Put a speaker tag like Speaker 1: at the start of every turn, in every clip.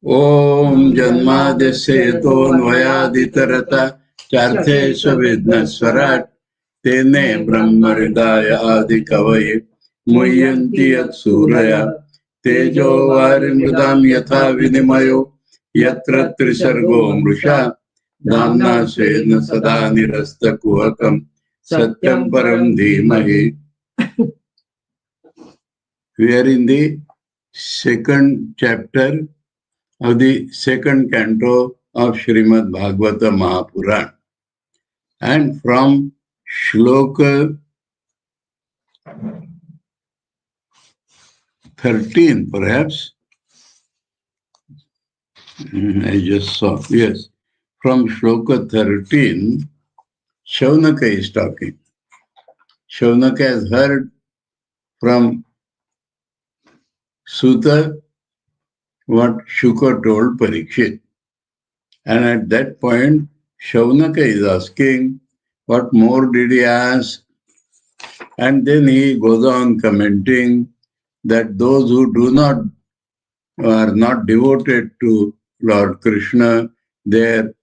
Speaker 1: Om Janmadesya Tonvayaditarata Charthesha Vidnaswarat Tene Brahmaridaya Adi Kavaye Muyanti Yat Suraya Tejo Varimridam Yatha Vinimayo Yatra Trisargo Mrusha Dhamna Svena Sada Nirasta Kuhakam Satyam Param Dhimahi. We are in the second chapter of the second canto of Srimad Bhagavata Mahapurana. And from Shloka 13, perhaps, I just saw, yes, from Shloka 13, Shaunaka is talking. Shaunaka has heard from Suta what Shuka told Parikshit. And at that point, Shaunaka is asking, what more did he ask? And then he goes on commenting that those who are not devoted to Lord Krishna, their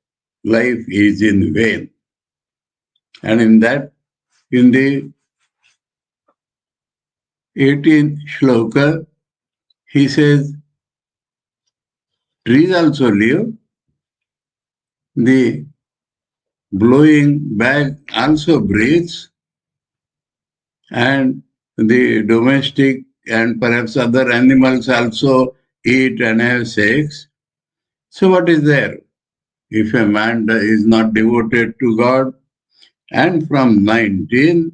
Speaker 1: life is in vain. And in the 18th shloka, he says, trees also live, the blowing bag also breathes, and the domestic and perhaps other animals also eat and have sex. So what is there if a man is not devoted to God? And from 19,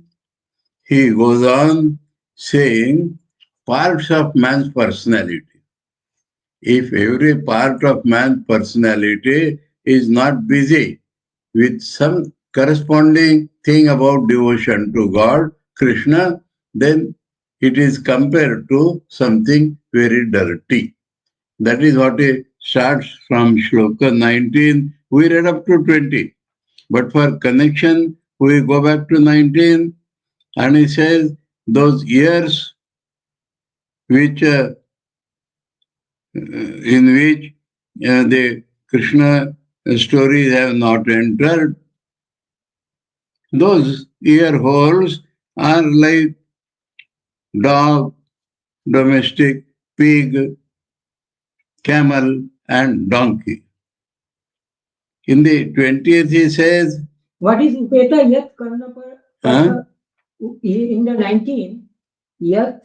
Speaker 1: he goes on saying parts of man's personality. If every part of man's personality is not busy with some corresponding thing about devotion to God, Krishna, then it is compared to something very dirty. That is what it starts from Shloka 19. We read up to 20. But for connection, we go back to 19, and he says, those years which in which the Krishna stories have not entered, those ear holes are like dog, domestic, pig, camel, and donkey. In the 20th, he says,
Speaker 2: what is Upeta Yat Karna Patha? In the 19th, Yat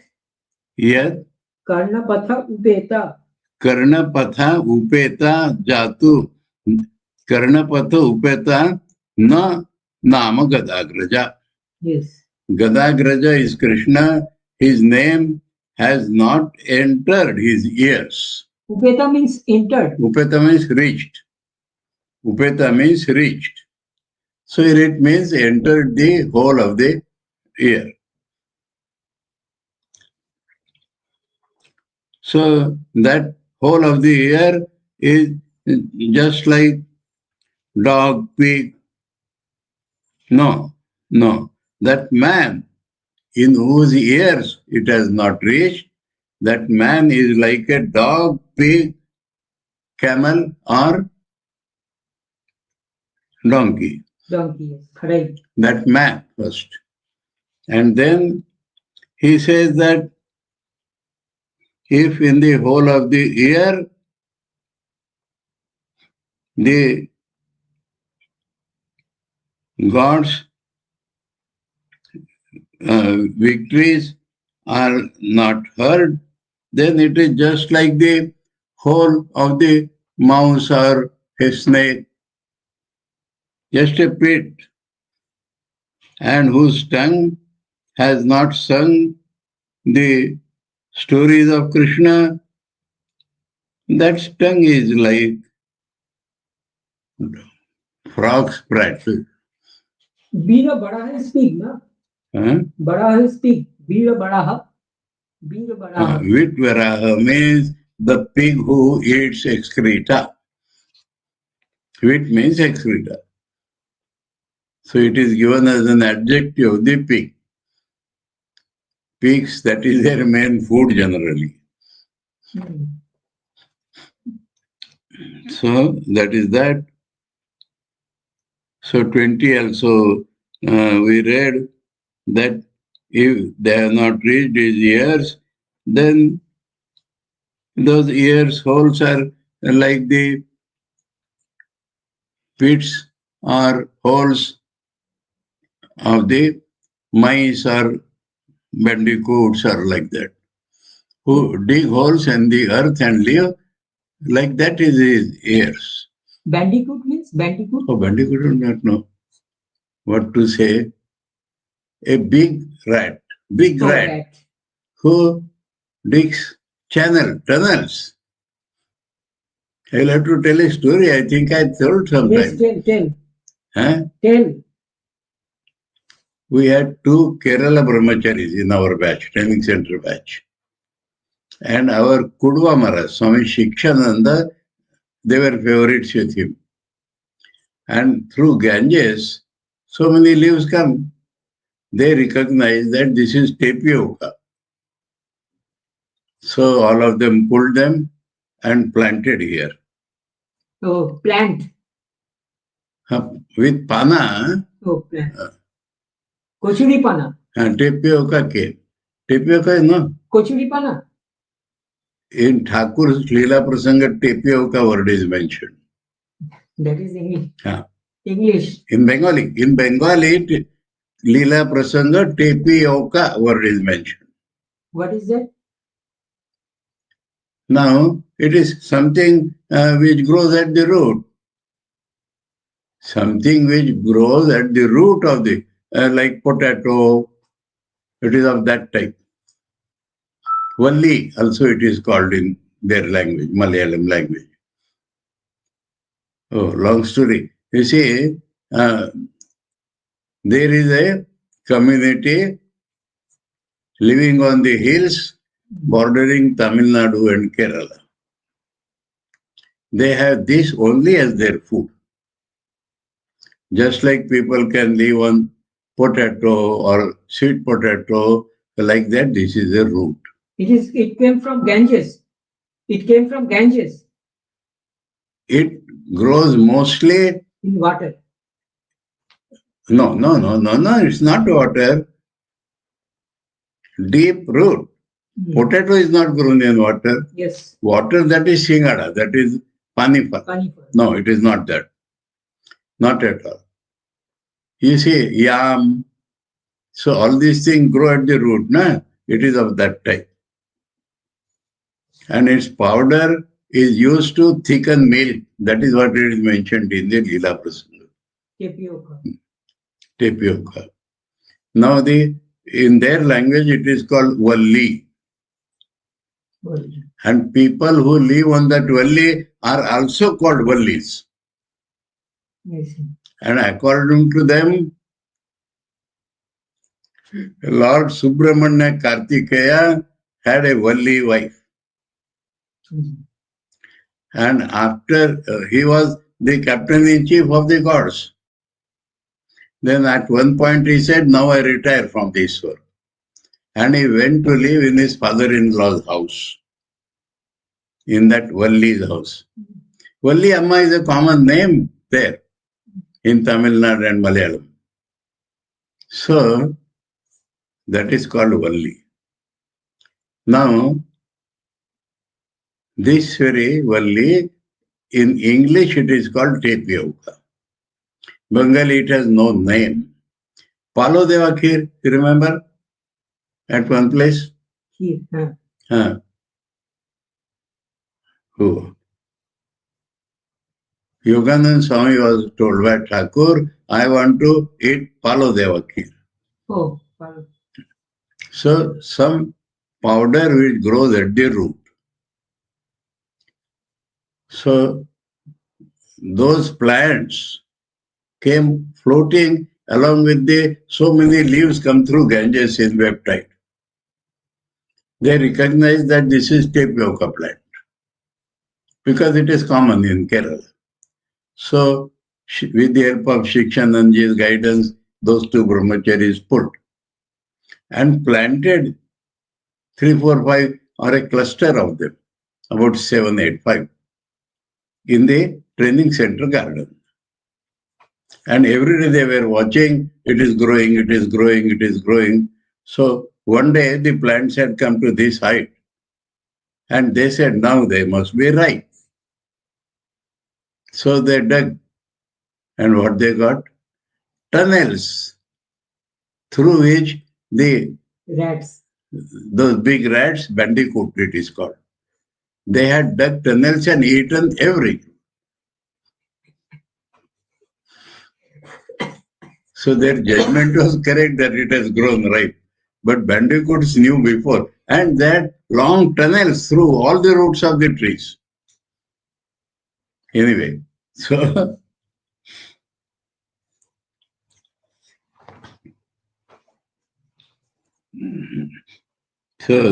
Speaker 2: Karna Patha Upeta.
Speaker 1: Karna Patha Upeta Jatu. Karna Patha Upeta Na Nama Gadagraja.
Speaker 2: Yes.
Speaker 1: Gadagraja is Krishna. His name has not entered his ears.
Speaker 2: Upeta means entered.
Speaker 1: Upeta means reached. Upeta means reached. So it means entered the whole of the ear. So that whole of the ear is just like dog, pig. No. That man in whose ears it has not reached, that man is like a dog, pig, camel, or donkey.
Speaker 2: Donkey, yes, correct.
Speaker 1: That man first. And then he says that if in the whole of the ear, the God's victories are not heard, then it is just like the whole of the mouse or a snake, just a pit, and whose tongue has not sung the stories of Krishna. That tongue is like frog's prattle.
Speaker 2: Bira Bada is pig, no? Bada is pig. Bira Badaha. Bira Badaha.
Speaker 1: Vitvaraha means the pig who eats excreta. Vit means excreta. So it is given as an adjective, the pig. pigs, that is their main food generally. So that is that. So 20 also we read that if they have not reached these years, then those ears holes are like the pits or holes of the mice or bandicoots or like that, who dig holes in the earth and live like that is his ears.
Speaker 2: Bandicoot means bandicoot?
Speaker 1: Oh, bandicoot do not know what to say. A big rat who digs tunnels. I'll have to tell a story. I think I told sometime.
Speaker 2: Yes, tell.
Speaker 1: Huh?
Speaker 2: Tell.
Speaker 1: We had 2 Kerala brahmacharis in our batch, training center batch. And our Kudva Maharaj, Swami Shikshananda, they were favorites with him. And through Ganges, so many leaves come. They recognize that this is tapioca. So all of them pulled them and planted here.
Speaker 2: Oh, plant.
Speaker 1: With pana.
Speaker 2: Oh, plant. Kochuri pana.
Speaker 1: Tapioca came. Tapioca is no.
Speaker 2: Kochuri pana.
Speaker 1: In Thakur's Leela Prasanga, tapioca word is mentioned.
Speaker 2: That is English. English.
Speaker 1: In Bengali, Leela Prasanga, tapioca word is mentioned.
Speaker 2: What is that?
Speaker 1: Now, it is something which grows at the root. Something which grows at the root of the, like potato, it is of that type. Valli also it is called in their language, Malayalam language. Oh, long story. You see, there is a community living on the hills bordering Tamil Nadu and Kerala. They have this only as their food. Just like people can live on potato or sweet potato, like that, this is a root.
Speaker 2: It came from Ganges. It came from Ganges.
Speaker 1: It grows mostly
Speaker 2: in water.
Speaker 1: No, it's not water. Deep root. Potato is not grown in water.
Speaker 2: Yes.
Speaker 1: Water, that is shingada, that is panipat. No, it is not that. Not at all. You see, yam. So all these things grow at the root, na? It is of that type. And its powder is used to thicken milk. That is what it is mentioned in the Leela Prasanga. Tapioca. Now in their language it is called Valli. And people who live on that Valli are also called Vallis.
Speaker 2: Yes.
Speaker 1: And according to them, Lord Subramanya Kartikeya had a Valli wife. And after he was the captain-in-chief of the gods. Then at one point he said, now I retire from this work. And he went to live in his father-in-law's house. In that Valli's house. Valli Amma is a common name there in Tamil Nadu and Malayalam. So, that is called Valli. Now, this very Valli, in English it is called tapioca. Bengali it has no name. Palo Deva Kheer, you remember? At one place?
Speaker 2: Kheer,
Speaker 1: Who? Yoganand Swami was told by Thakur, I want to eat Palo Deva Kheer.
Speaker 2: Oh, Palo.
Speaker 1: So, some powder which grows at the root. So, those plants came floating along with so many leaves come through Ganges in web tide. They recognize that this is tapioca plant because it is common in Kerala. So, with the help of Shikshanandaji's guidance, those 2 brahmacharis put and planted 3, 4, 5 or a cluster of them, about 7, 8, 5, in the training center garden. And every day they were watching, it is growing, it is growing, it is growing. So one day the plants had come to this height. And they said, now they must be ripe. So they dug. And what they got? Tunnels through which the
Speaker 2: rats,
Speaker 1: those big rats, bandicoot it is called, they had dug tunnels and eaten everything. So their judgment was correct that it has grown ripe. But bandicoots knew before. And that long tunnels through all the roots of the trees. Anyway, so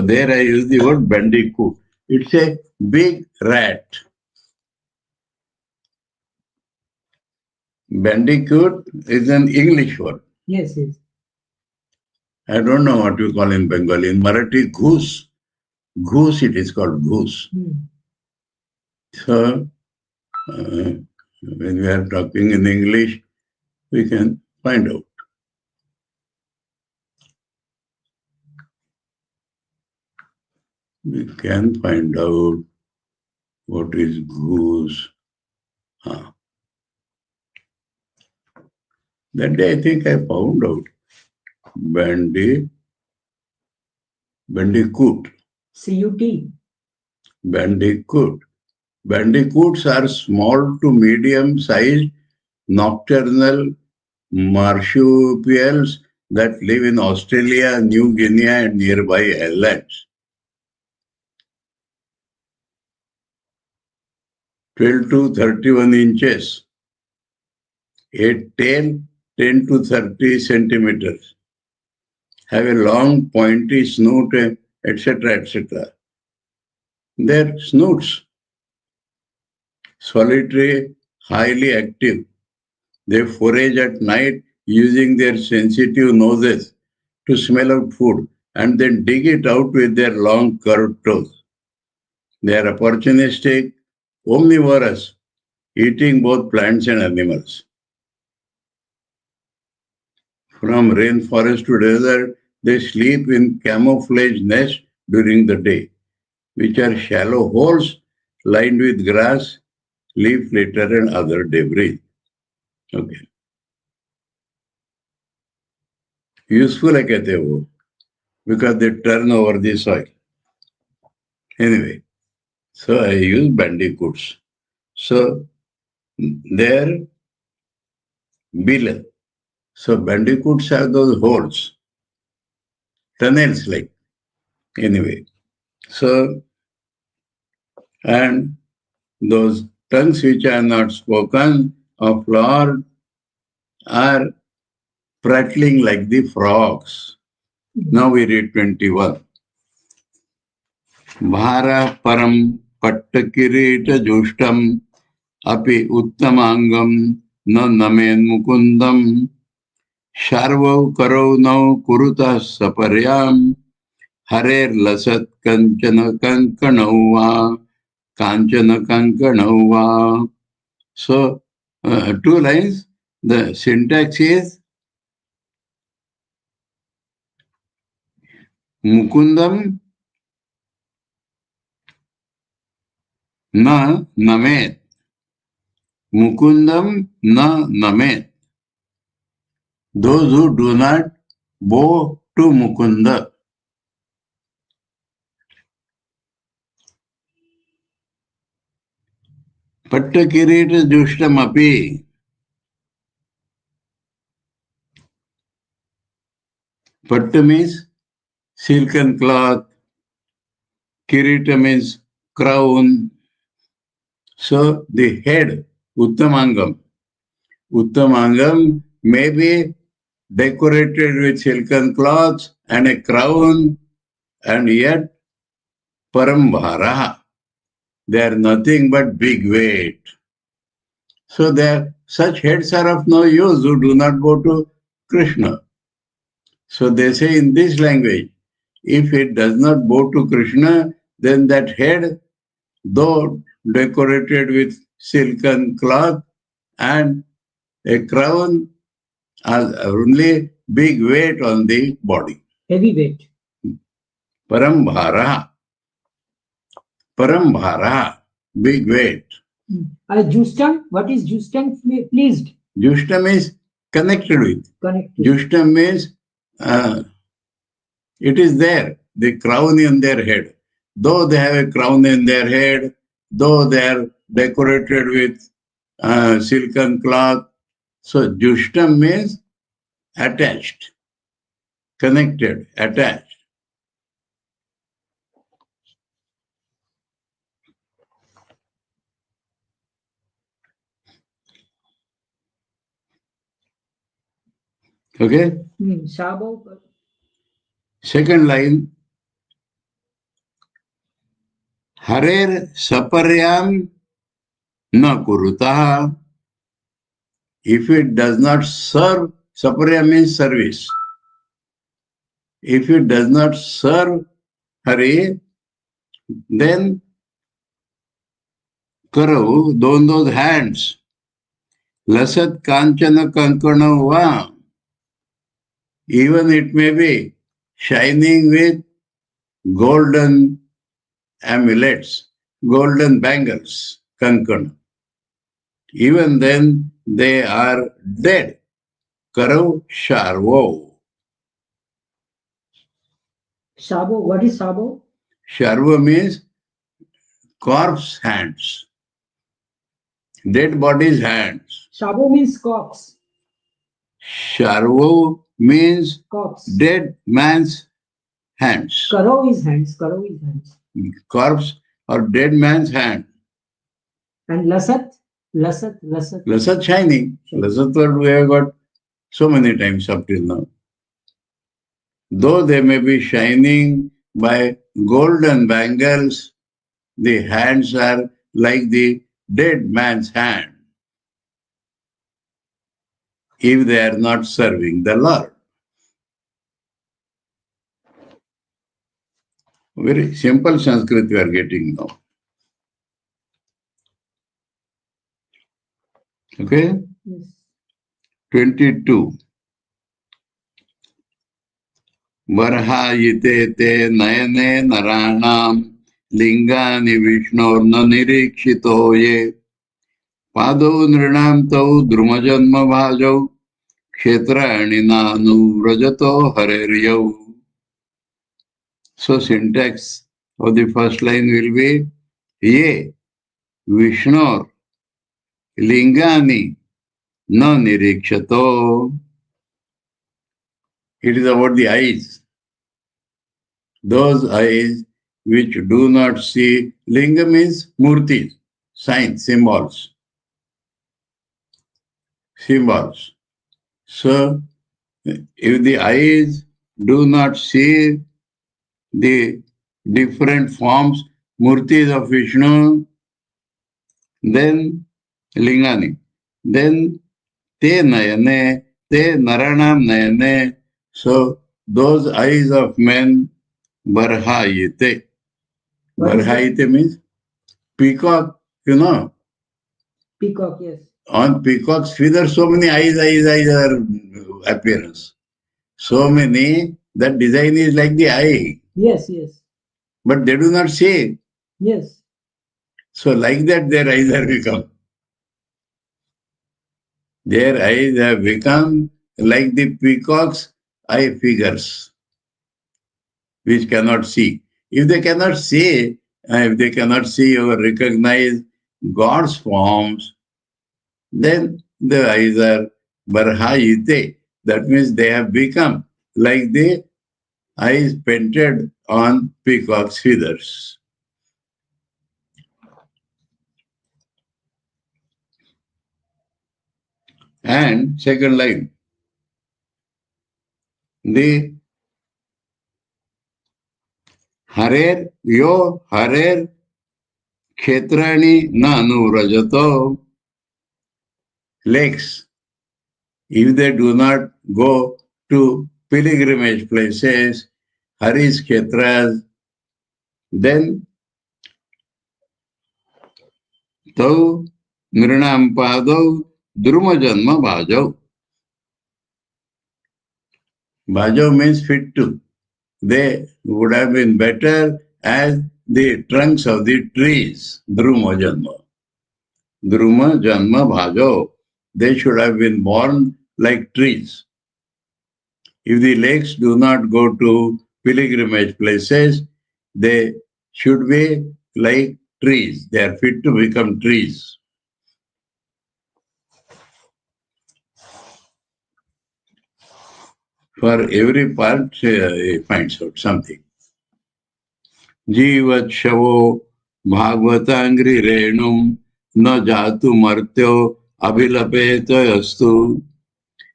Speaker 1: there I use the word bandicoot. It's a big rat. Bandicoot is an English word.
Speaker 2: Yes, yes.
Speaker 1: I don't know what you call in Bengali. In Marathi, goose. Goose, it is called goose. So, when we are talking in English, we can find out. We can find out what is goose. That day I think I found out. Bandicoot.
Speaker 2: C-U-T.
Speaker 1: Bandicoot. Bandicoots are small to medium-sized nocturnal marsupials that live in Australia, New Guinea and nearby islands. 12 to 31 inches. A tail 10 to 30 centimeters. Have a long pointy snoot, etc., etc. Their snoots. Solitary, highly active. They forage at night using their sensitive noses to smell out food and then dig it out with their long curved toes. They are opportunistic, omnivorous, eating both plants and animals. From rainforest to desert, they sleep in camouflage nests during the day, which are shallow holes lined with grass, leaf litter, and other debris. Okay. Useful है कहते हैं वो, because they turn over the soil. Anyway, so I use bandicoots. So their bill. So bandicoots have those holes, tunnels like. Anyway, so and those tongues which are not spoken of Lord are prattling like the frogs. Now we read 21. Bhara param pattakirita jushtam api uttamangam na namen mukundam sharvau karau nau kuruta saparyam harer lasat kanchana kankanauva kanchana kankanauva. So, 2 lines. The syntax is Mukundam na namet. Mukundam na namet. Those who do not bow to Mukunda. Pattakirita jushtam api. Patta means silken cloth. Kirita means crown. So the head, Uttamangam. Uttamangam may be decorated with silken cloths and a crown, and yet Parambhara. They are nothing but big weight. So such heads are of no use who do not go to Krishna. So they say in this language, if it does not bow to Krishna, then that head, though decorated with silken cloth and a crown, has only big weight on the body.
Speaker 2: Heavy weight.
Speaker 1: Parambhara. Parambhara. Big weight.
Speaker 2: Justam, what is Justam? Pleased.
Speaker 1: Justam is connected with.
Speaker 2: Connected.
Speaker 1: Justam means it is there, the crown in their head. Though they have a crown in their head, though they are decorated with silken cloth. So Justam means attached, connected, attached. Okay?
Speaker 2: Shabo.
Speaker 1: Second line. Harer saparyam na kurutaha. If it does not serve, saparya means service. If it does not serve Hari, then karo, those hands. Lasat kanchana kankana va. Even it may be shining with golden amulets, golden bangles, kankana. Even then they are dead. Karo sharvo.
Speaker 2: Shabo, what is Shabo?
Speaker 1: Sharvo means corpse hands. Dead body's hands.
Speaker 2: Shabo means corpse.
Speaker 1: Sharvo means
Speaker 2: corpse.
Speaker 1: Dead man's hands.
Speaker 2: Karo is hands. Karo is hands.
Speaker 1: Corpse or dead man's hand.
Speaker 2: And lasat? Lasat, lasat.
Speaker 1: Lasat shining. Lasat word we have got so many times up till now. Though they may be shining by golden bangles, the hands are like the dead man's hand if they are not serving the Lord. Very simple Sanskrit we are getting now. Okay?
Speaker 2: Yes.
Speaker 1: 22. Varhayite te nayane naranam lingani vishnurna nirikshito ye pado nrinam tau drumajanma bhajau kshetrani nanu vrajato hareryau. So syntax of the first line will be ye vishnur lingani na nirikshato. It is about the eyes. Those eyes which do not see. Linga means murtis, signs, symbols. Symbols. So, if the eyes do not see the different forms, murtis of Vishnu, then lingani. Then te nayane, te naranam nayane. So, those eyes of men, barhayite. Barhayite means peacock, you know.
Speaker 2: Peacock, yes.
Speaker 1: On peacock's feather, so many eyes are appearance. So many, that design is like the eye.
Speaker 2: Yes, yes.
Speaker 1: But they do not see.
Speaker 2: Yes.
Speaker 1: So like that their eyes have become. Their eyes have become like the peacock's eye figures, which cannot see. If they cannot see or recognize God's forms, then the eyes are barhayite. That means they have become like the eyes painted on peacock's feathers. And second line, the harer yo harer kshetrani nanu rajato. Legs, if they do not go to pilgrimage places, Hari's Kshetras, then Tau Nrinam Padau Druma Janma Bhajau. Bhajau means fit to. They would have been better as the trunks of the trees. Druma Janma. Druma Janma Bhajau. They should have been born like trees. If the lakes do not go to pilgrimage places, they should be like trees. They are fit to become trees. For every part, he finds out something. Jivat Shavo Bhagvatangri Renum Na Jatu Martyo Abhilapeta Yastu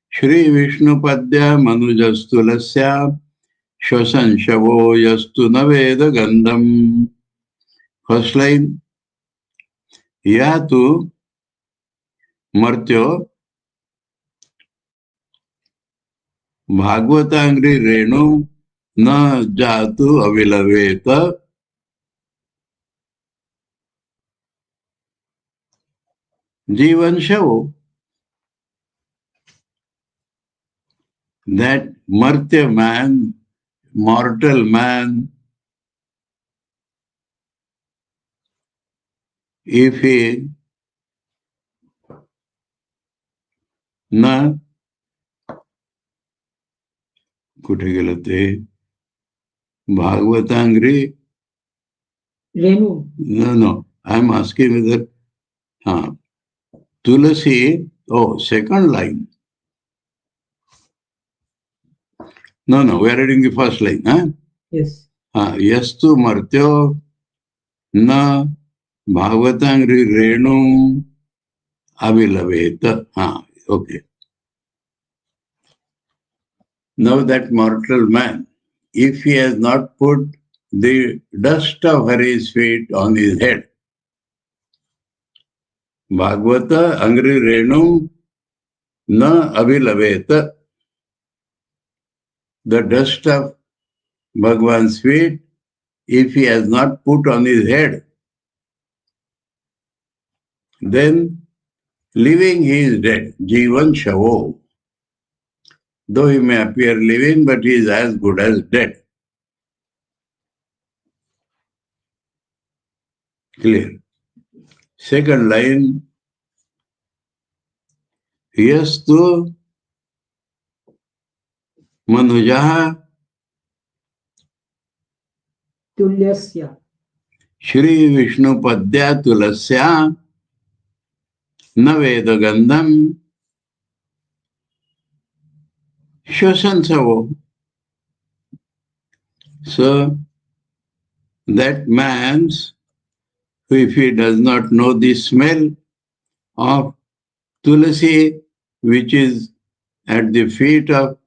Speaker 1: Shri Vishnu Padya Manujastu Lasya Shvasan Shavo Yastu Naveda Gandham. First line, Yatu Martyo Bhagvatangri Renu Na Jatu Avilaveta Jivan Shavo. That Martya man, mortal man, if he na कुठे गेलं ते भागवतांग्री
Speaker 2: Renu.
Speaker 1: No, I am asking whether Tulasi, second line. No, we are reading the first line.
Speaker 2: Yes.
Speaker 1: Yastu Martyo Na Bhagvatangri Renu Avilaveta. Okay. Now that mortal man, if he has not put the dust of Hari's feet on his head, Bhagavata Angri Renu Na Abhilaveta, the dust of Bhagwan's feet, if he has not put on his head, then living he is dead. Jivan Shavo. Though he may appear living, but he is as good as dead. Clear. Second line, Yastu Manujaha
Speaker 2: Tulyasya.
Speaker 1: Shri Vishnu Padya Tulasya Naveda Gandham Shvasansavo. So, that man's, if he does not know the smell of Tulasi, which is at the feet of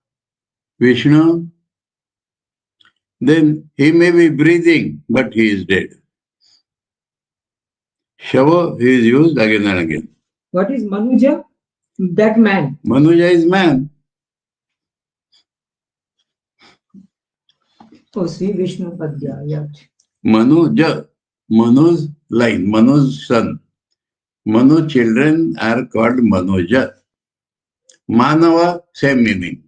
Speaker 1: Vishnu, then he may be breathing, but he is dead. Shava is used again and again.
Speaker 2: What is Manuja? That man.
Speaker 1: Manuja is man.
Speaker 2: Sri Vishnu Padya. Yeah.
Speaker 1: Manuja, Manu's line, Manu's son. Manu children are called Manuja. Manava, same meaning.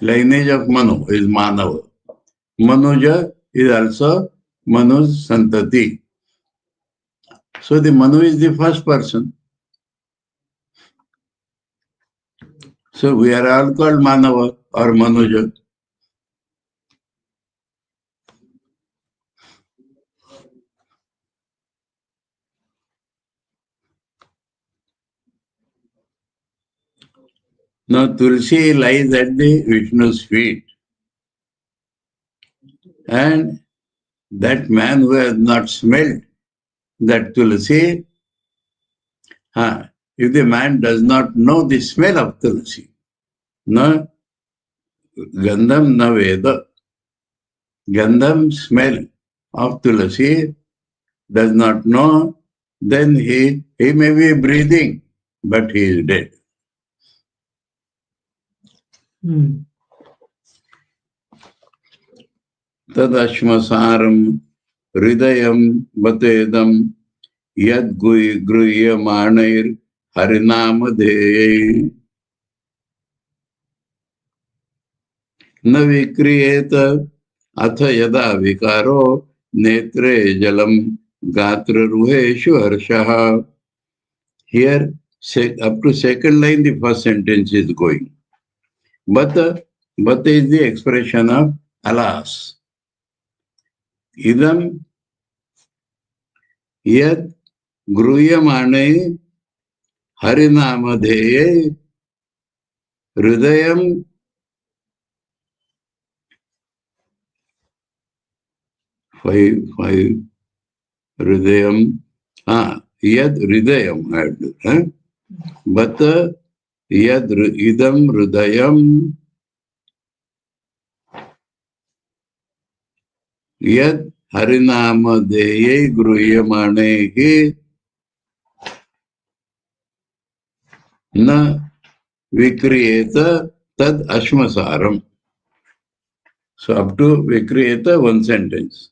Speaker 1: Lineage of Manu is Manava. Manuja is also Manu's Santati. So the Manu is the first person. So we are all called Manava or Manuja. Now Tulsi lies at the Vishnu's feet. And that man who has not smelled that Tulsi, if the man does not know the smell of Tulsi, na Gandham na Veda, Gandham smell of Tulsi does not know, then he may be breathing, but he is dead. Tadashmasaram Hridayam Batedam Yad Gruya Manair Harinamadhe Navikriyeta Atha Yada Vikaro Netre Jalam Gatra Ruheshu Harshaha. Here, up to second line, the first sentence is going. Bata is the expression of alas. Idam yad gruyamane harinamadheye hridayam five hridayam yad hridayam Bata yad idam hridayam yad harinamadheye gruyamane na vikriyeta tad ashmasaram. So up to vikriyeta, one sentence.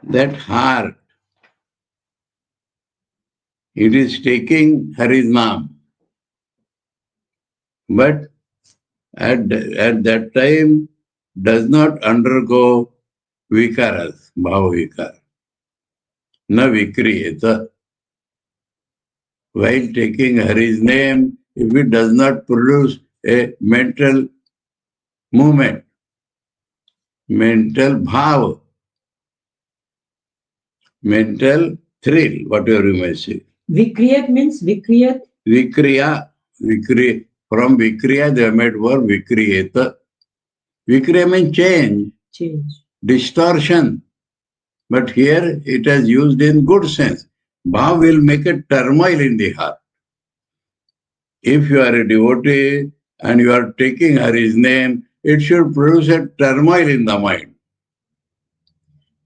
Speaker 1: That heart, it is taking Hari's Naam. But at that time does not undergo vikaras, bhava vikar. Na vikriyeta. While taking Hari's name, if it does not produce a mental movement, mental bhava, mental thrill, whatever you may say.
Speaker 2: Vikriyat means vikriyat?
Speaker 1: Vikriya. From vikriya they have made word vikriyeta. Vikriya means change. Distortion. But here it is used in good sense. Bhav will make a turmoil in the heart. If you are a devotee and you are taking Hari's name, it should produce a turmoil in the mind.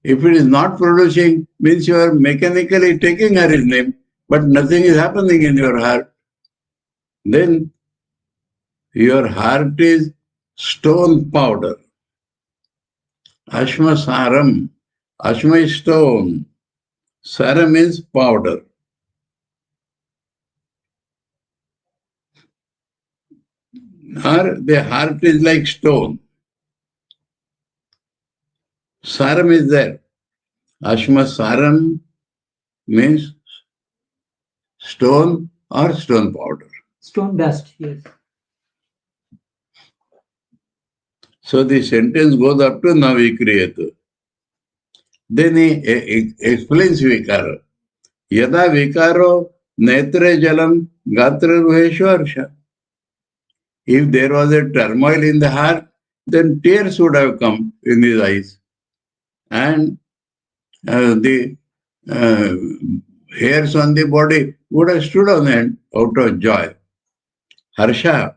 Speaker 1: If it is not producing, means you are mechanically taking Hari's name, but nothing is happening in your heart. Then your heart is stone powder. Ashma saram. Ashma is stone. Saram is powder. Or the heart is like stone. Saram is there. Ashma saram means stone or stone powder.
Speaker 2: Stone dust, yes.
Speaker 1: So the sentence goes up to navikriyata. Then he explains vikara. Yada vikaro netre jalam gatra ruheshu harsha. If there was a turmoil in the heart, then tears would have come in his eyes. And the hairs on the body would have stood on end out of joy. Harsha.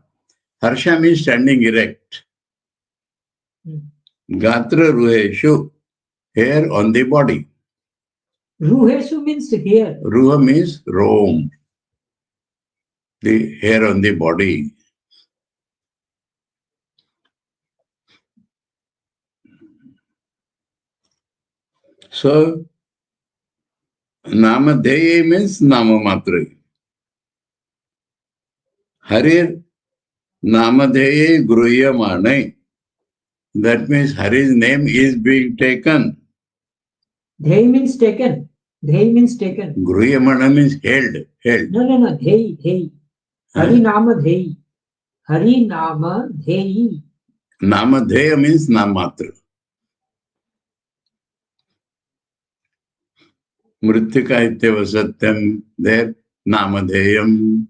Speaker 1: Harsha means standing erect. Gatra ruheshu. Hair on the body.
Speaker 2: Ruheshu means hair.
Speaker 1: Ruha means roam. The hair on the body. So, Namadheya means Namamatra. Harir Namadheya Gruyamane. That means Hari's name is being taken.
Speaker 2: Dhey means taken. Dhey means taken.
Speaker 1: Gruyamana means held.
Speaker 2: No. Dhey. Hari Nama Dhey. Hari Nama Dhey.
Speaker 1: Namadheya means Namatra. Mrityaka ityeva satyam. There, Namadheyam.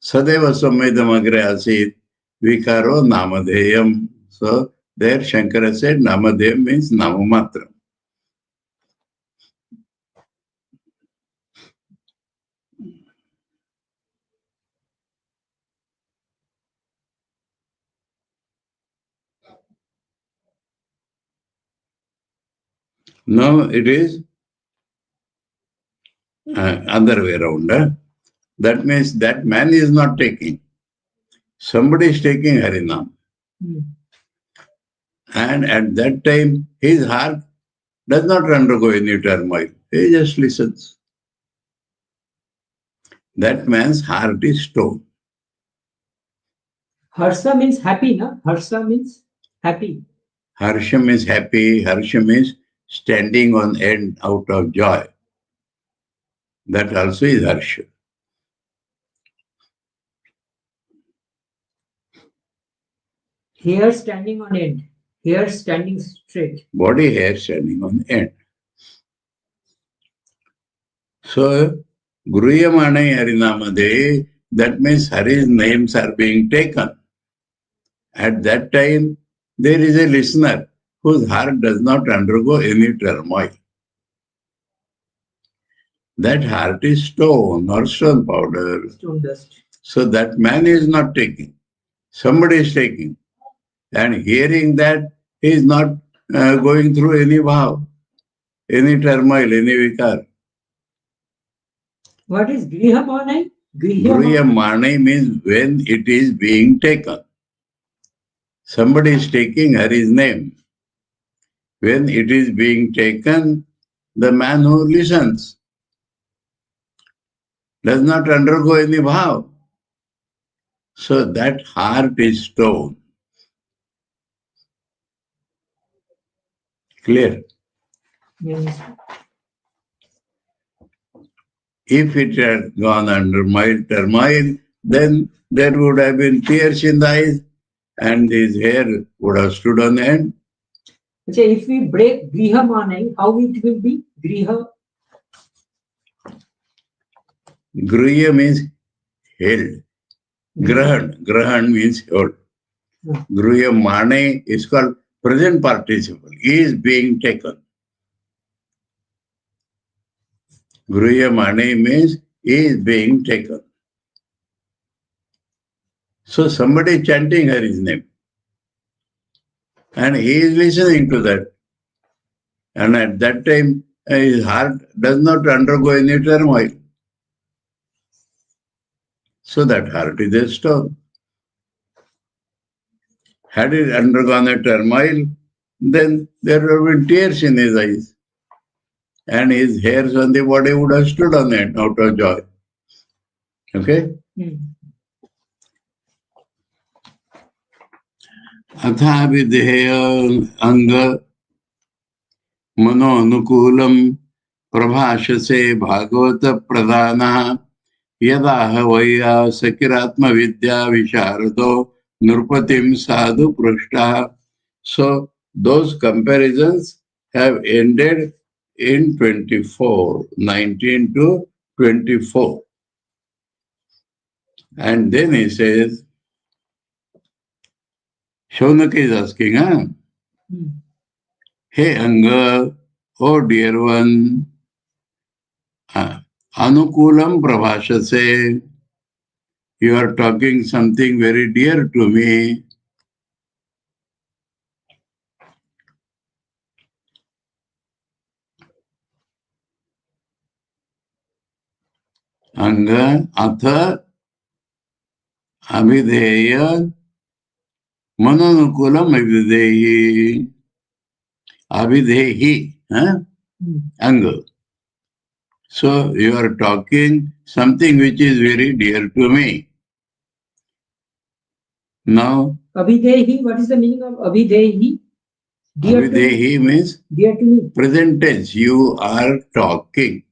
Speaker 1: Sadeva samvedam agre asit. Vikaro Namadheyam. So, there Shankara said Namadheyam means Namamatra. Now it is other way around. That means that man is not taking. Somebody is taking Harinam. And at that time, his heart does not undergo any turmoil. He just listens. That man's heart is stone.
Speaker 2: Harsha means happy, na? Harsha means happy.
Speaker 1: Harsham is happy. Harsham is standing on end out of joy. That also is harsha.
Speaker 2: Hair standing on end. Hair standing straight.
Speaker 1: Body hair standing on end. So, Guruyamane Harinamade, that means Hari's names are being taken. At that time, there is a listener whose heart does not undergo any turmoil. That heart is stone or stone powder.
Speaker 2: Stone dust.
Speaker 1: So that man is not taking. Somebody is taking. And hearing that, he is not going through any bhav, any turmoil, any vikar.
Speaker 2: What is Grihamane?
Speaker 1: Grihamane means when it is being taken. Somebody is taking Hari's name. When it is being taken, the man who listens does not undergo any bhav. So that heart is stone. Clear?
Speaker 2: Yes.
Speaker 1: If it had gone under mild turmoil, then there would have been tears in the eyes and his hair would have stood on end.
Speaker 2: Okay, if we break Grihamane, how it will be? Griha?
Speaker 1: Griya means held. Grahan means hold. Griya Mane is called present participle. He is being taken. Griya Mane means he is being taken. So somebody chanting Hari's name. And he is listening to that. And at that time, his heart does not undergo any turmoil. So that heart is a stone. Had it undergone a turmoil, then there would have been tears in his eyes. And his hairs on the body would have stood on it out of joy. Okay? Atha vidheya anga mano anukulam prabhashase bhagavata pradana yadaha vaya sakiratma vidya visharado nurpatim sadhu prashta. So those comparisons have ended in 24, 19 to 24. And then he says, Shaunaka is asking, Hey Anga, oh dear one, Anukulam Prabhashase, you are talking something very dear to me. Anga, Atha, Abhideya, Mananukulam Abhidehi, Abhidehi, Anga. So you are talking something which is very dear to me. Now,
Speaker 2: Abhidehi, what is the meaning of Abhidehi?
Speaker 1: Abhidehi means
Speaker 2: dear to me.
Speaker 1: Present tense. You are talking.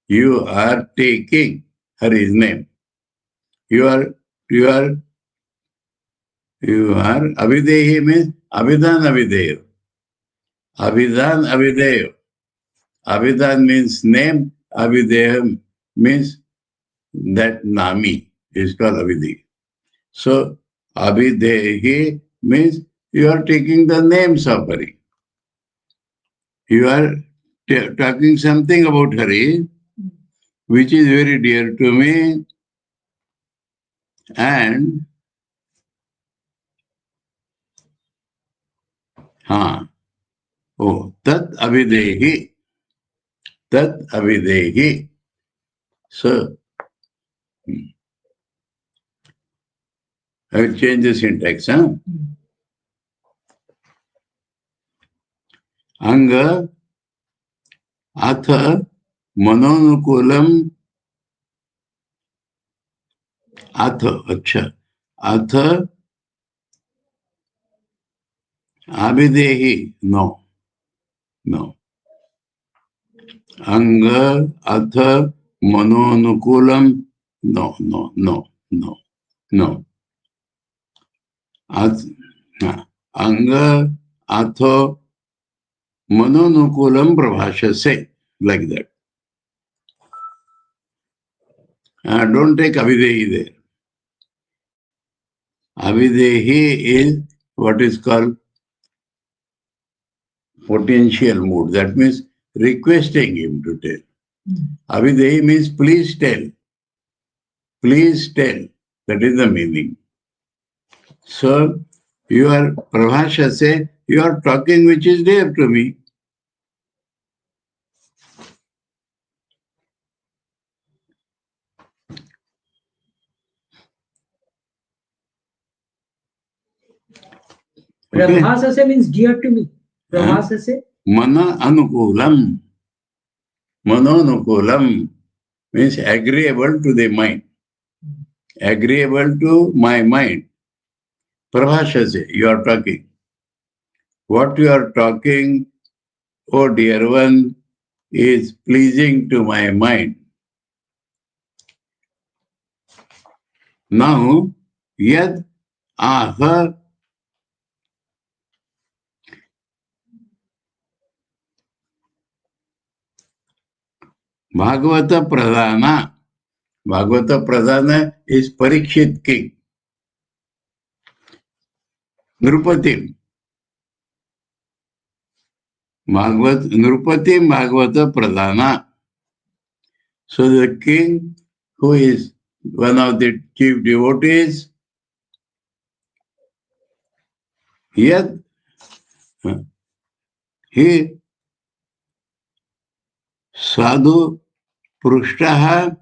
Speaker 1: You are taking Hari's name. You are Abhidehi means Abhidan Abhideyo. Abhidan Abhideyo. Abhidan means name. Abhideya means that Nami is called Abhidehi. So Abhidehi means you are taking the names of Hari. You are talking something about Hari, which is very dear to me, and tat avidehi, tat avidehi. So I will change the syntax. Anga atha manonukulam atha अच्छा atha abidehi no anga atha manonukulam no anga atha manonukulam prabhashase, like that. Don't take avidehi there. Avidehi is what is called potential mood. That means requesting him to tell. Avidehi means please tell. Please tell. That is the meaning. So, you are Prabhasha say, you are talking which is dear to me.
Speaker 2: Prabhasase means dear to me. Prabhasase?
Speaker 1: Mana anukulam. Manonukulam means agreeable to the mind. Agreeable to my mind. Prabhashase, you are talking. What you are talking, oh dear one, is pleasing to my mind. Now, yad aha Bhagavata Pradhana. Bhagavata Pradhana is Parikshit king. Nrupatim. Nrupatim Bhagavata Pradhana. So the king, who is one of the chief devotees, yet he sadhu prushtaha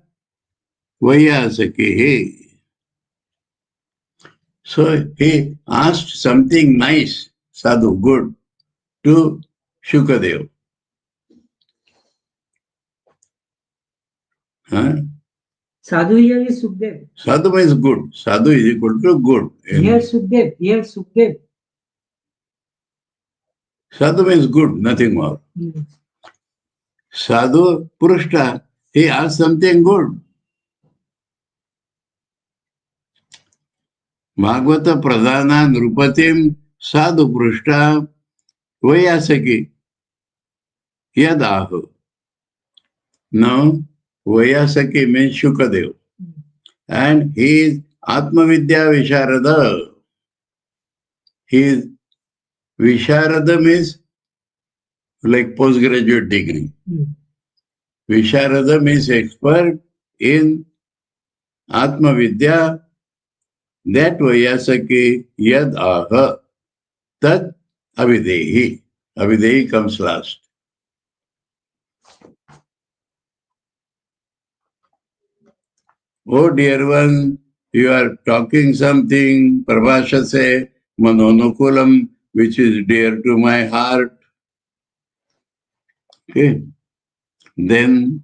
Speaker 1: vayasakihi. So he asked something nice, sadhu, good, to Shukadev.
Speaker 2: Sadhu here is Sukhdev.
Speaker 1: Sadhu means good. Sadhu is equal to good.
Speaker 2: Here Sukhdev. Here Sukhdev.
Speaker 1: Sadhu means good, nothing more. Sadhu Purushta, he asked something good. Bhagavata Pradhana Nrupatim Sadhu Purushta Vayasaki Yadahu. Now, Vayasaki means Shukadev. And he is Atma Vidya Visharada. He is Visharada means like postgraduate degree. Visharada means expert in Atma Vidya. That Vayasaki Yad Aha Tat Avidehi. Avidehi comes last. Oh dear one, you are talking something, Prabhasha say, Manonukulam, which is dear to my heart. Okay. Then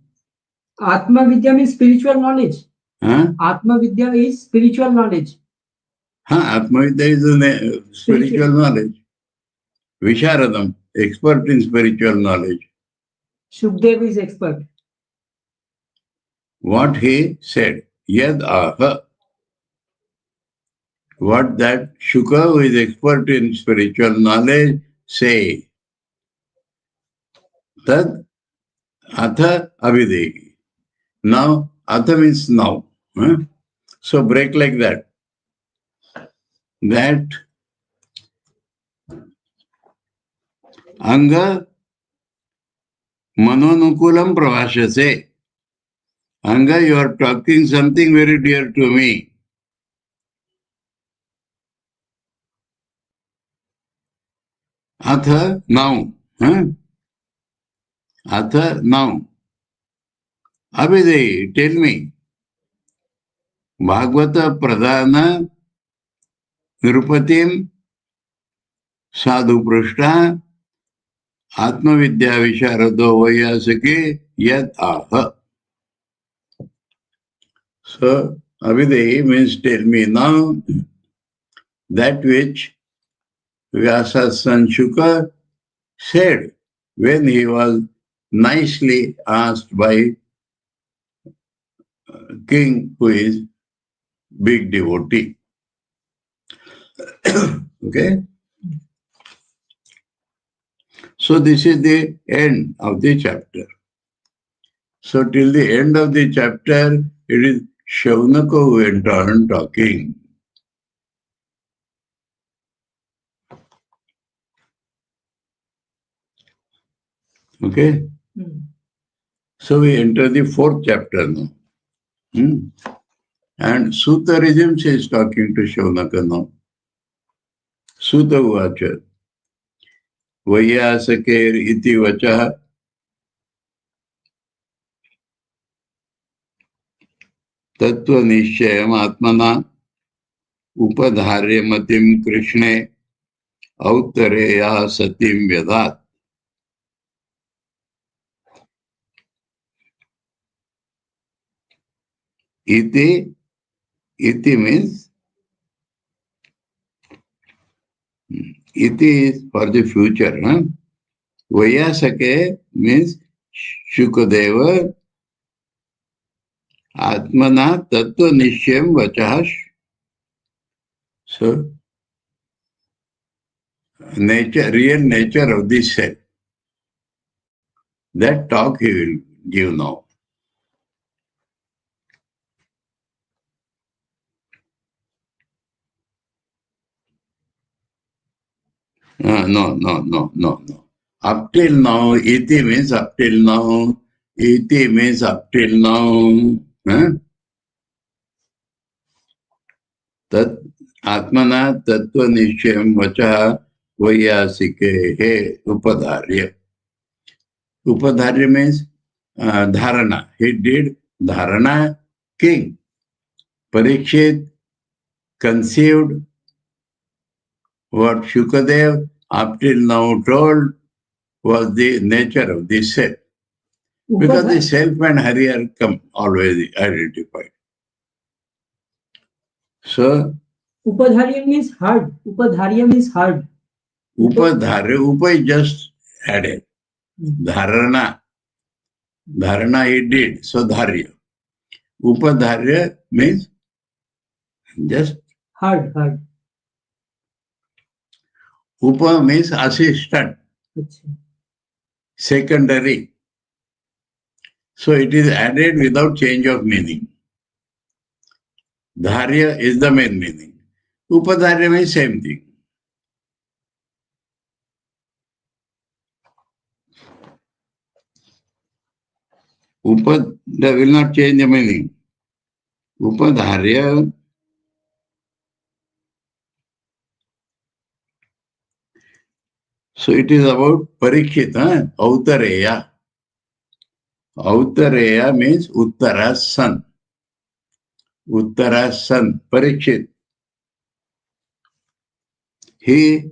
Speaker 2: Atma Vidya means spiritual knowledge. Atma Vidya is spiritual knowledge.
Speaker 1: Atma Vidya is a spiritual knowledge. Visharadam, expert in spiritual knowledge.
Speaker 2: Shukdev is expert.
Speaker 1: What he said, Yad Aha. What that Shuka, who is expert in spiritual knowledge, say. Tad Atha Avidehi. Now, Atha means now. So break like that. That Anga Manonukulam Pravashase. Anga, you are talking something very dear to me. Atha now. Atha now. Avidehi, tell me. Bhagavata Pradhana Nirupatim Sadhu Prushta Atmavidya Visharado Vayasake Yad Aha. So, Avidehi means tell me now that which Vyasa's son Shuka said when he was nicely asked by king who is big devotee. Okay? So this is the end of the chapter. So till the end of the chapter, it is Shaunaka who went on talking. Okay? So we enter the fourth chapter now. And Sutarism is talking to Shaunaka now. Suta Vacha. Vayasakir iti vacha. Tattva nishchayam atmana upadharyamatim krishne autareya satim vyadat. Iti means, iti is for the future. Vayasake means Shukadeva Atmana Tattva Nishyam Vachah. So, real nature of this self. That talk he will give now. No. Up till now, iti means up till now. Iti means up till now. Tat Atmana Tattva Nishyam Vacha Vayasike He Upadharya. Upadharya means dharana. He did dharana king. Parikshit conceived what Shukadev up till now told was the nature of the self. Because the self and Hari are always identified. So,
Speaker 2: Upadharya means hard. Upadharya means hard.
Speaker 1: Upadharya, Upa is just added. Dharana. Dharana he did. So, Dharya. Upadharya means just
Speaker 2: hard.
Speaker 1: Upa means assistant. Secondary. So it is added without change of meaning. Dharya is the main meaning. Upadharya means same thing. Upad will not change the meaning. Upadharya so it is about Parikshit, Autareya. Autareya means Uttara's son. Uttara's son, Parikshit. He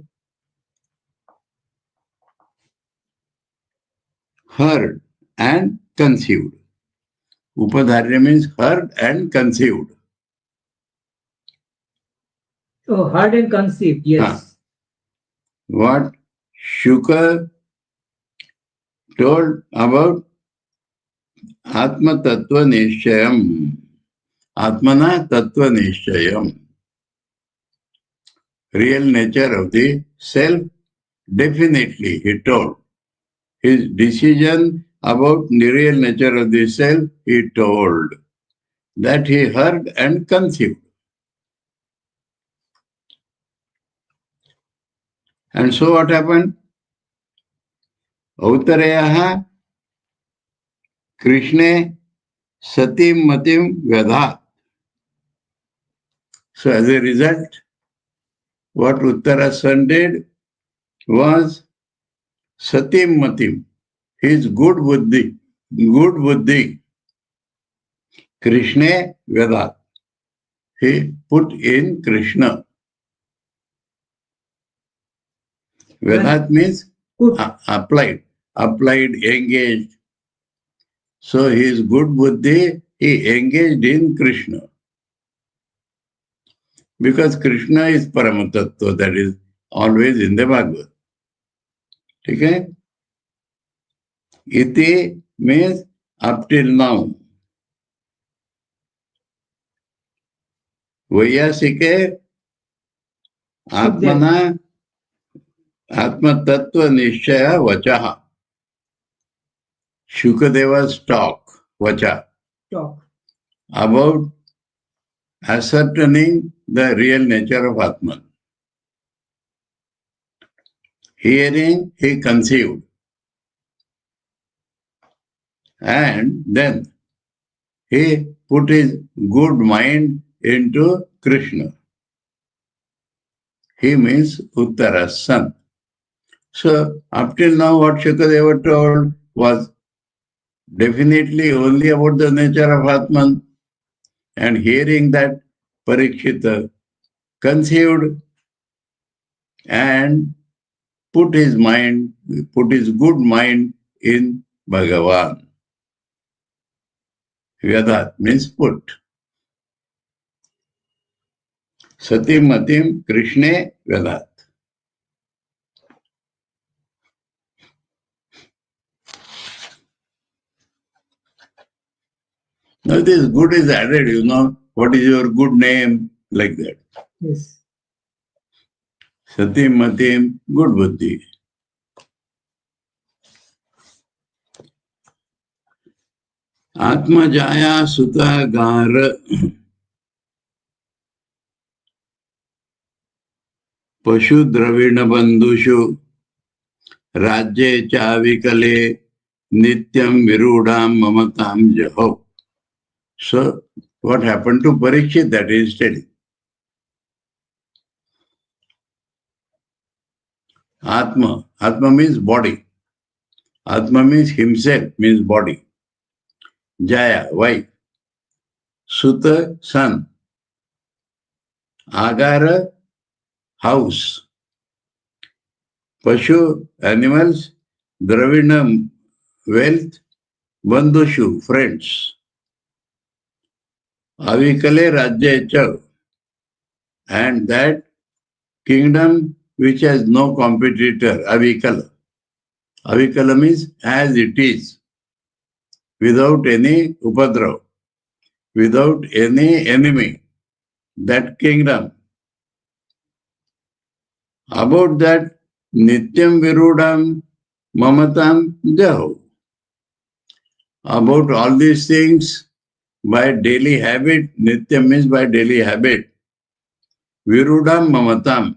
Speaker 1: heard and conceived. Upadharya means heard and conceived.
Speaker 2: Oh, heard and conceived, yes.
Speaker 1: What Shuka told about Atma Tattva Nishchayam. Atmana Tattva Nishchayam. Real nature of the self, definitely, he told. His decision about the real nature of the self, he told. That he heard and conceived. And so what happened? Autareyaha Krishne Satim Matim Vyadhat. So as a result, what Uttara's son did was Satim Matim, his good buddhi, Krishna Vyadhat. He put in Krishna. Vedant means applied, engaged. So his good buddhi, he engaged in Krishna. Because Krishna is Paramatattva, that is always in the Bhagavad. Okay? Iti means up till now. Vayasike Atmana Atmatattva Nishchaya Vachaha. Shukadeva's talk, Vacha, about ascertaining the real nature of Atman. Hearing, he conceived. And then he put his good mind into Krishna. He means Uttara's son. So, up till now, what Shukadeva told was definitely only about the nature of Atman. And hearing that, Parikshita conceived and put his good mind in Bhagavan. Vyadat means put. Satim Matim Krishne Vyadat. Now this good is added, what is your good name, like that.
Speaker 2: Yes.
Speaker 1: Satim Matim, good buddhi. Atma Jaya Sutta Gara Pashu Dravina Bandhushu Rajye Chavikale Nityam Virudam Mamatam Jaho. So, what happened to Parikshit, that is telling. Atma means body. Atma means himself, means body. Jaya, wife. Sutta, son. Agara, house. Pashu, animals. Dravinam, wealth. Bandhushu, friends. Avikale Rajya Cha. And that kingdom which has no competitor, Avikala. Avikala means as it is, without any upadrav, without any enemy. That kingdom. About that, Nityam Virudam Mamatam Jaho. About all these things, by daily habit, Nityam means by daily habit. Virudam Mamatam.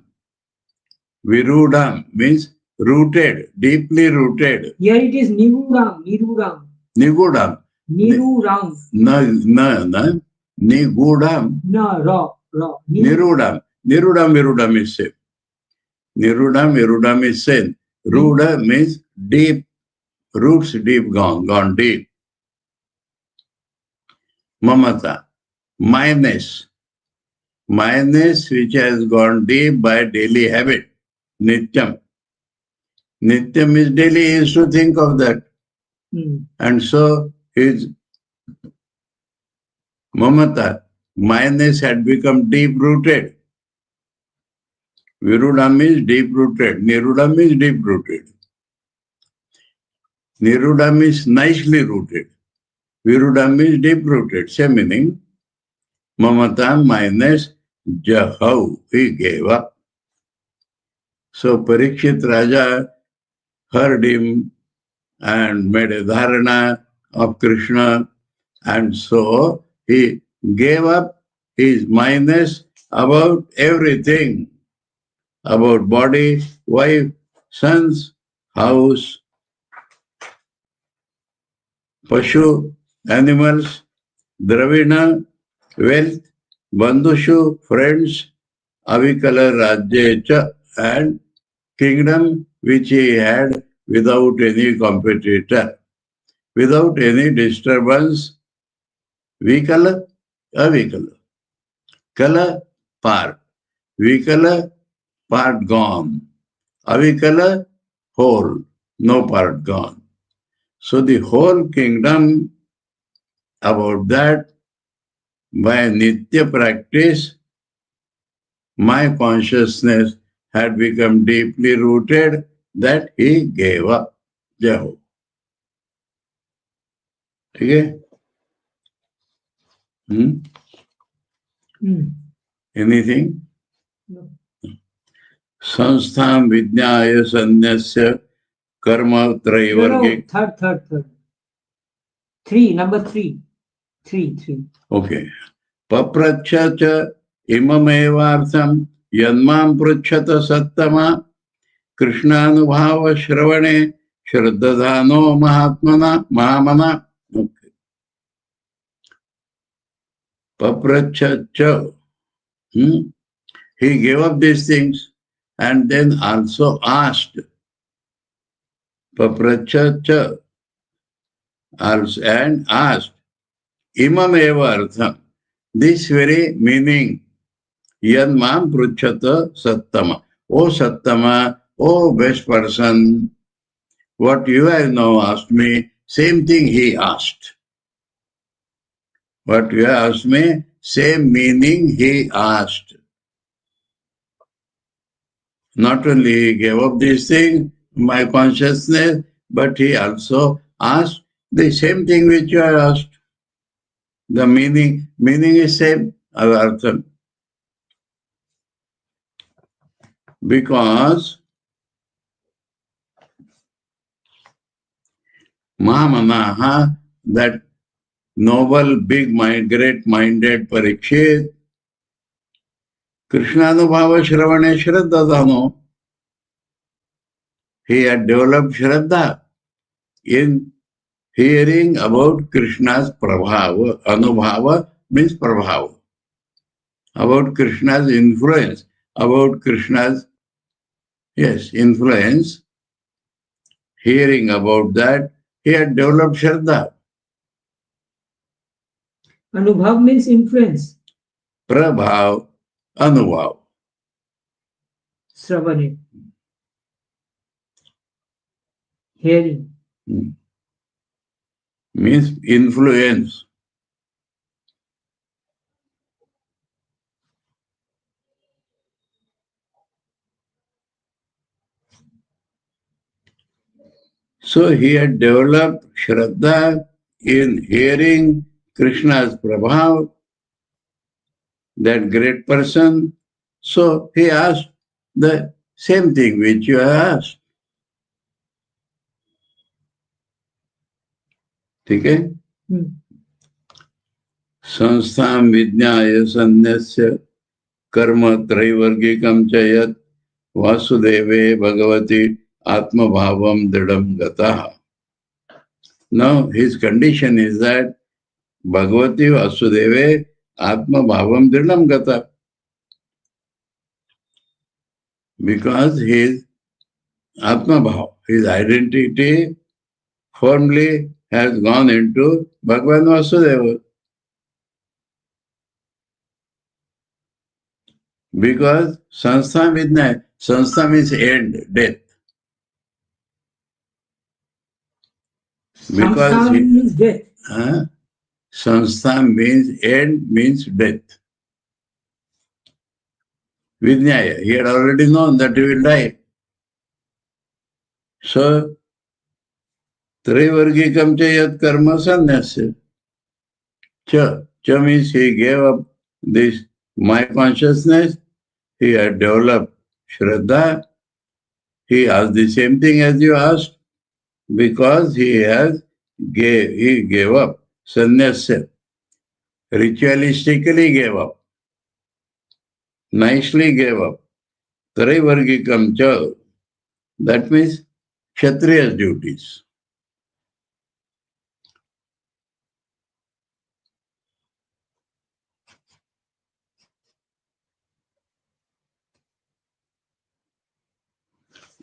Speaker 1: Virudam means rooted, deeply rooted.
Speaker 2: Here it is Nigudam.
Speaker 1: Nigudam.
Speaker 2: Niruram.
Speaker 1: Nigudam.
Speaker 2: No, raw.
Speaker 1: Nirudam. Virudam is same. Virudam is same. Ruda means deep, roots deep, gone deep. Mamata, myness which has gone deep by daily habit. Nityam is daily, he used to think of that. And so his mamata, myness had become deep-rooted. Virudam is deep-rooted. Nirudam is deep-rooted. Nirudam is nicely rooted. Virudam is deep-rooted. Same meaning. Mamata, myness, jahau, he gave up. So Parikshit Raja heard him and made a dharana of Krishna, and so he gave up his myness about everything, about body, wife, sons, house, pashu, animals, dravina, wealth, bandhushu, friends, avikala rajya, and kingdom which he had without any competitor, without any disturbance. Vikala, avikala. Kala, part. Vikala, part gone. Avikala, whole, no part gone. So the whole kingdom, about that, by Nitya practice, my consciousness had become deeply rooted that he gave up. Jaho. Okay? Anything?
Speaker 2: No.
Speaker 1: Sanstha Vidnyaya Sanyasya Karma Traivargik.
Speaker 2: No, third. 3, number 3. 3.
Speaker 1: Okay. Papracha cha imamevartham yanmam pruchata sattama Krishnanubhava Shravane Shraddhadhano Mahamana. Okay. Papracha cha. He gave up these things and then also asked. Papracha cha. Also, and asked. Imam eva artham. This very meaning. Yanmam pruchata sattama. O sattama, O best person, what you have now asked me, same thing he asked. What you have asked me, same meaning he asked. Not only he gave up this thing, my consciousness, but he also asked the same thing which you have asked. The meaning is same, artham. Because Mahamanaha, that noble, big mind, great-minded Parikshit, Krishnanubhava Shravane Shraddhadhano, he had developed Shraddha in hearing about Krishna's Prabhava. Anubhava means Prabhava. About Krishna's influence, about Krishna's, influence, hearing about that, he had developed Shraddha.
Speaker 2: Anubhav means influence.
Speaker 1: Prabhav, Anubhav.
Speaker 2: Sravane. Hearing.
Speaker 1: Means influence. So he had developed Shraddha in hearing Krishna's Prabhav, that great person. So he asked the same thing which you have asked. Okay? Sanstha Vidnyaya Sanyasya Karma Traivargikam Chayat Vasudeve Bhagavati Atma Bhavam Dridam Gataha. Now his condition is that Bhagavati Vasudeve Atma Bhavam Dridam Gata. Because his Atma Bhav, his identity firmly has gone into Bhagavan Vasudeva. Because Sanstha Vidnya, Sanstha means end, death.
Speaker 2: Because means death.
Speaker 1: Sanstha means end, means death. Vidnyaya, he had already known that he will die. So, Trivargikam Chayat Karma Sanyasya. Cha means he gave up this my consciousness, he had developed Shraddha, he asked the same thing as you asked, because he gave up sannyasya, ritualistically gave up, nicely gave up. Trivargikam cha, that means Kshatriya's duties.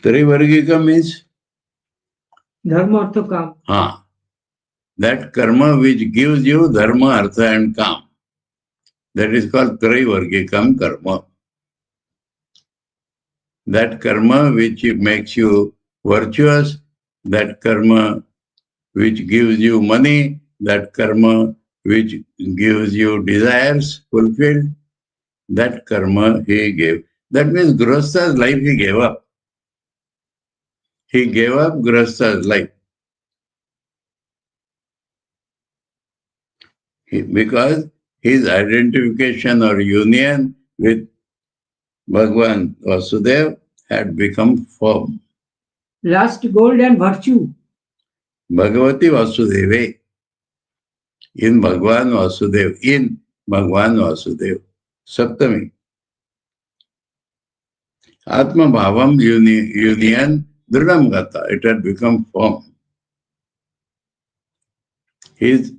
Speaker 1: Trivargika means
Speaker 2: Dharma, Artha, Kam.
Speaker 1: That karma which gives you dharma, artha and kam. That is called Trivargikam karma. That karma which makes you virtuous, that karma which gives you money, that karma which gives you desires fulfilled, that karma he gave. That means Grihastha's life he gave up. He gave up Grihastha's life. Because his identification or union with Bhagwan Vasudev had become firm.
Speaker 2: Lust, gold and virtue.
Speaker 1: Bhagavati Vasudeve. In Bhagwan Vasudev. In Bhagwan Vasudev. Saptami. Atma Bhavam union Dridam Gata. It had become firm. His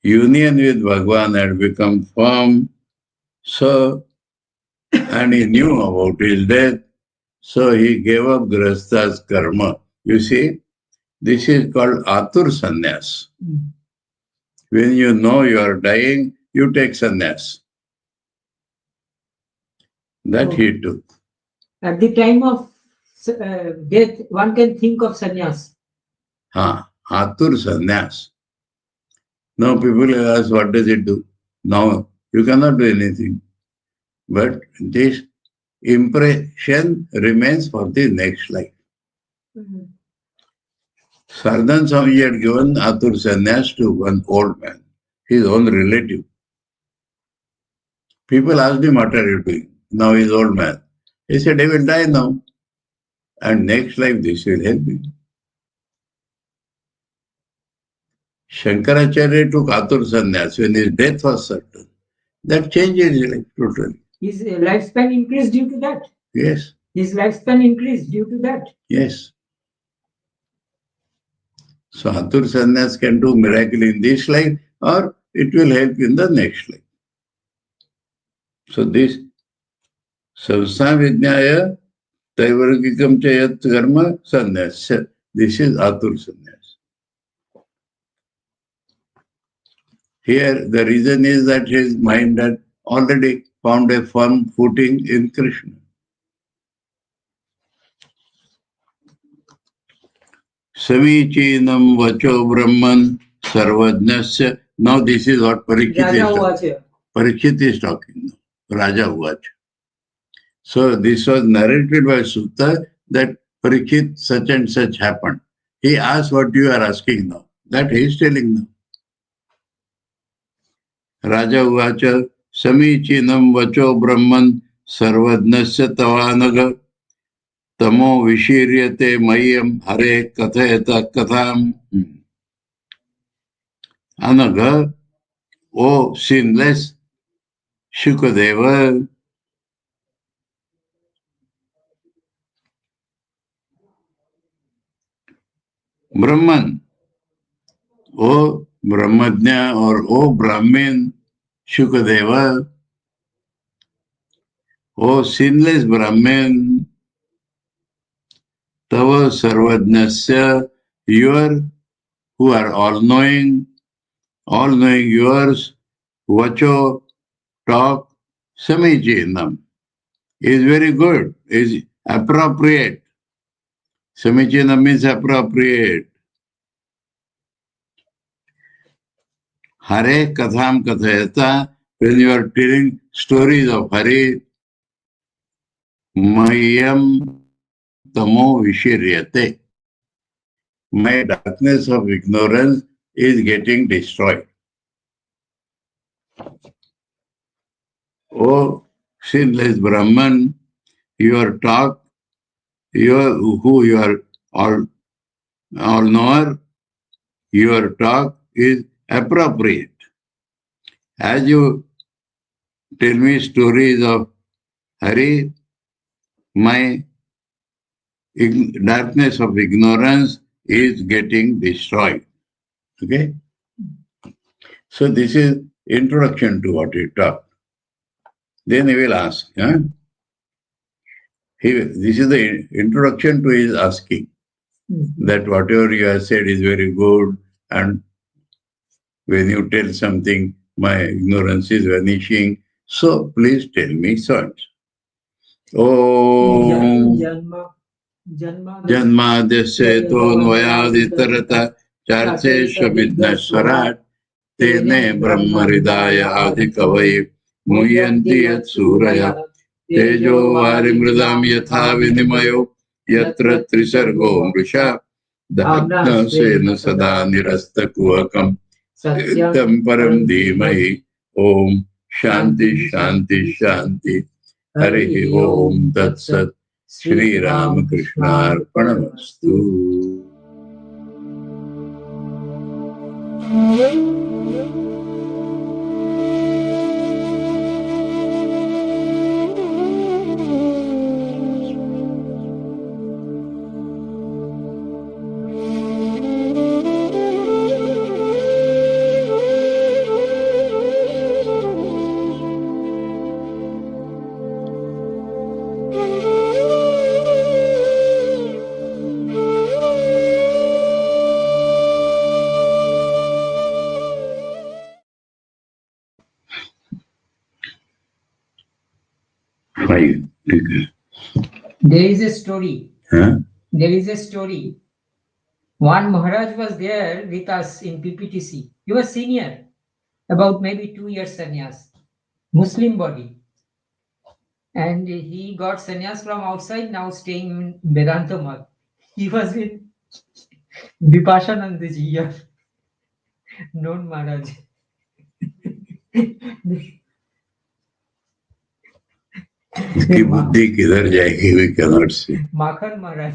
Speaker 1: union with Bhagwan had become firm. So, and he knew about his death. So he gave up Grihastha's karma. You see, this is called Atur Sannyas. When you know you are dying, you take sannyas. That he took.
Speaker 2: At the time of death, one can think of sannyas.
Speaker 1: Atur sannyas. Now people ask, what does it do? Now you cannot do anything. But this impression remains for the next life. Sardan Swami had given Atur sannyas to one old man, his own relative. People asked him, what are you doing? Now he is old man. He said, I will die now. And next life this will help me. Shankaracharya took Atur sannyas when his death was certain. That changed his life totally.
Speaker 2: His lifespan increased due to that?
Speaker 1: Yes.
Speaker 2: His lifespan increased due to that?
Speaker 1: Yes. So Atur sannyas can do miracle in this life or it will help in the next life. So this Savsa Vijnaya Taivargikam Chayat Karma Sannyas. This is Atur sannyas. Here the reason is that his mind had already found a firm footing in Krishna. Samichinam Vacho Brahman Sarvajnasya. Now this is what Parikshit is talking now. Raja Uvacha. So this was narrated by Sutta that Parikshit such and such happened. He asked what you are asking now. That he is telling now. Raja Uvacha Samichinam Vacho Brahman Sarvajnasya Tavanaga Tamo Vishiryate Mayam Hare Kathayata Katham. Anaga, O sinless Shukadeva, Brahman, O Brahmajna or O Brahmin Shukadeva, O sinless Brahmin, Tava Sarvajnasya, your who are all-knowing yours, Vacho, talk, Samichinam, is very good, is appropriate. Samichinam means appropriate. Hare Katham Kathayata, when you are telling stories of Hare, Mayam Tamo Vishiryate. My darkness of ignorance is getting destroyed. O sinless Brahman, your talk, you are all-knower, your talk is appropriate. As you tell me stories of Hari, my darkness of ignorance is getting destroyed. Okay? So this is introduction to what he talked. Then he will ask. This is the introduction to his asking. That whatever you have said is very good, and when you tell something, my ignorance is vanishing. So please tell me such. Oh, जन्माद्यस्येतोऽन्वयादितरतः चर्चेष्वभिघ्नस्वराट् तेने ब्रह्महृदाय आदिकवये मुह्यन्ति यत्सूरयः तेजो वारिमृदां यथा विनिमयो यत्र त्रिसर्गो मृषा धाम्ना स्वेन सदा निरस्तकुहकं सत्यं परं धीमहि ॐ शान्ति शान्ति शान्ति हरिः ॐ तत्सत् श्रीरामकृष्णार्पणमस्तु।
Speaker 2: There is a story. Huh? There is a story. One Maharaj was there with us in PPTC. He was senior, about maybe 2 years sannyas, Muslim body. And he got sannyas from outside, now staying in Vedanta Math. He was with Vipashananda ji here, known Maharaj.
Speaker 1: इसकी बुद्धि किधर जाएगी we cannot see.
Speaker 2: Makhan Maharaj.